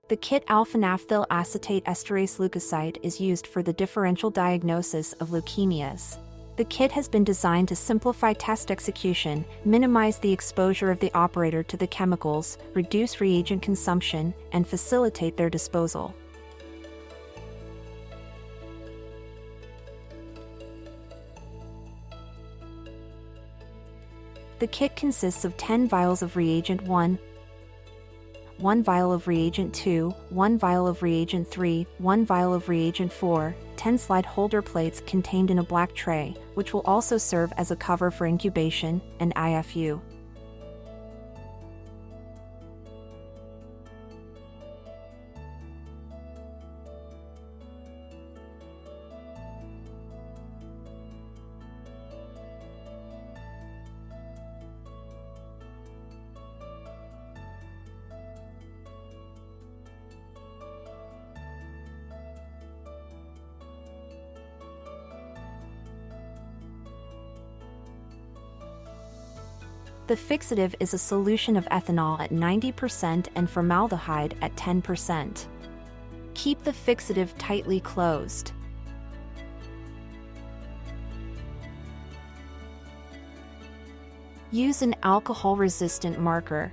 The kit α-NAPHTHYL ACETATE ESTERASE LEUKOCYTE is used for the differential diagnosis of leukemias. The kit has been designed to simplify test execution, minimize the exposure of the operator to the chemicals, reduce reagent consumption, and facilitate their disposal. The kit consists of 10 vials of reagent 1, 1 vial of reagent 2, 1 vial of reagent 3, 1 vial of reagent 4, 10 slide holder plates contained in a black tray, which will also serve as a cover for incubation, and IFU. The fixative is a solution of ethanol at 90% and formaldehyde at 10%. Keep the fixative tightly closed. Use an alcohol-resistant marker.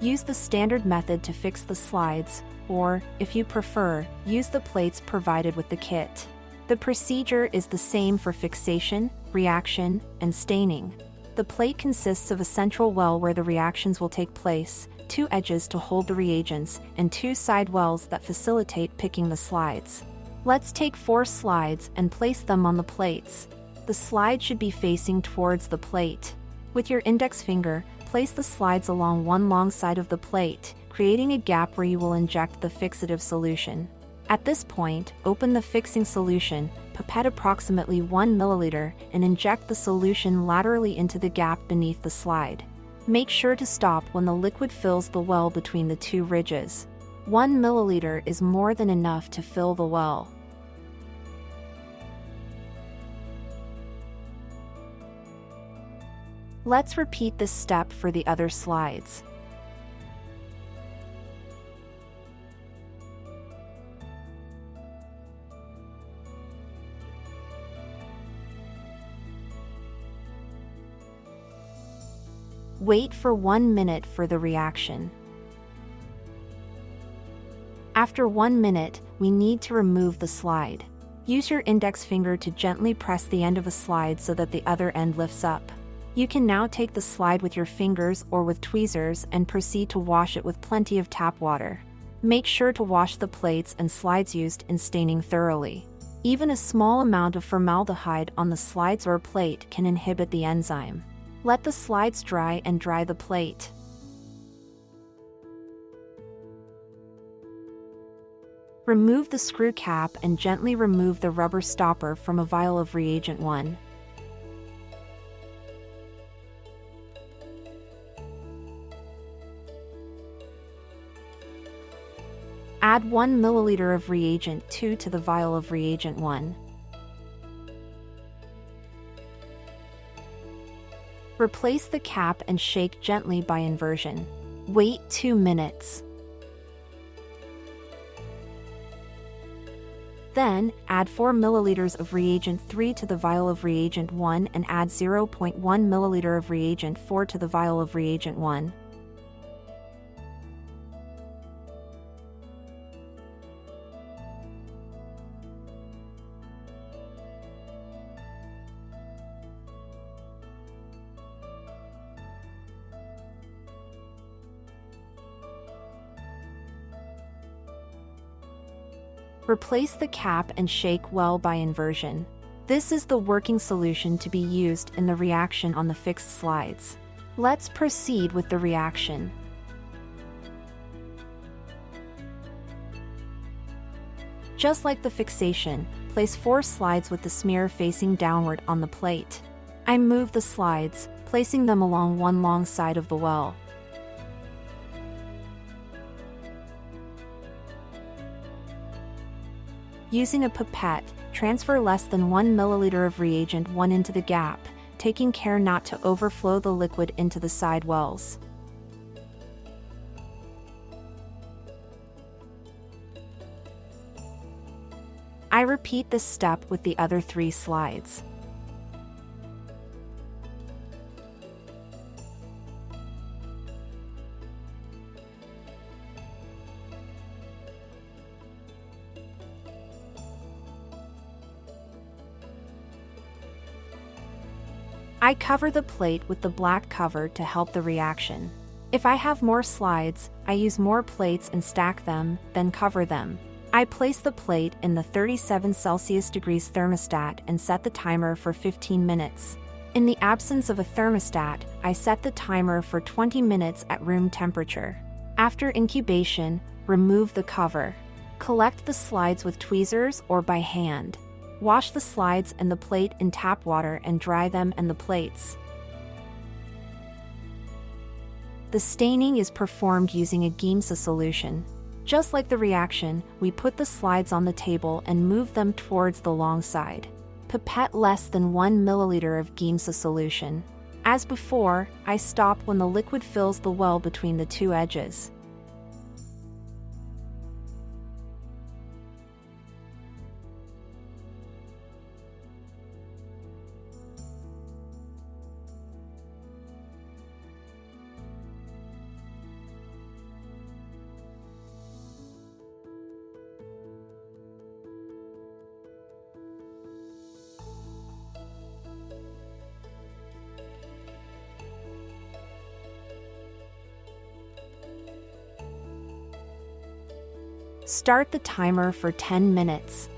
Use the standard method to fix the slides, or, if you prefer, use the plates provided with the kit. The procedure is the same for fixation, reaction, and staining. The plate consists of a central well where the reactions will take place, 2 edges to hold the reagents, and 2 side wells that facilitate picking the slides. Let's take 4 slides and place them on the plates. The slide should be facing towards the plate. With your index finger, place the slides along one long side of the plate, creating a gap where you will inject the fixative solution. At this point, open the fixing solution, pipette approximately 1 ml, and inject the solution laterally into the gap beneath the slide. Make sure to stop when the liquid fills the well between the 2 ridges. 1 ml is more than enough to fill the well. Let's repeat this step for the other slides. Wait for 1 minute for the reaction. After 1 minute, we need to remove the slide. Use your index finger to gently press the end of a slide so that the other end lifts up. You can now take the slide with your fingers or with tweezers and proceed to wash it with plenty of tap water. Make sure to wash the plates and slides used in staining thoroughly. Even a small amount of formaldehyde on the slides or plate can inhibit the enzyme. Let the slides dry and dry the plate. Remove the screw cap and gently remove the rubber stopper from a vial of reagent 1. Add 1 ml of reagent 2 to the vial of reagent 1. Replace the cap and shake gently by inversion. Wait 2 minutes. Then, add 4 ml of reagent 3 to the vial of reagent 1 and add 0.1 ml of reagent 4 to the vial of reagent 1. Replace the cap and shake well by inversion. This is the working solution to be used in the reaction on the fixed slides. Let's proceed with the reaction. Just like the fixation, place 4 slides with the smear facing downward on the plate. I move the slides, placing them along one long side of the well. Using a pipette, transfer less than 1 ml of reagent 1 into the gap, taking care not to overflow the liquid into the side wells. I repeat this step with the other 3 slides. I cover the plate with the black cover to help the reaction. If I have more slides, I use more plates and stack them, then cover them. I place the plate in the 37°C thermostat and set the timer for 15 minutes. In the absence of a thermostat, I set the timer for 20 minutes at room temperature. After incubation, remove the cover. Collect the slides with tweezers or by hand. Wash the slides and the plate in tap water and dry them and the plates. The staining is performed using a Giemsa solution. Just like the reaction, we put the slides on the table and move them towards the long side. Pipette less than 1 milliliter of Giemsa solution. As before, I stop when the liquid fills the well between the 2 edges. Start the timer for 10 minutes.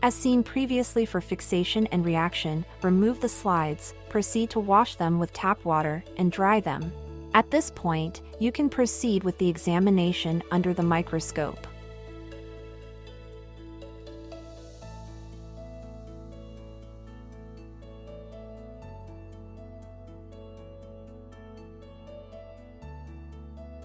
As seen previously for fixation and reaction, remove the slides, proceed to wash them with tap water, and dry them. At this point, you can proceed with the examination under the microscope.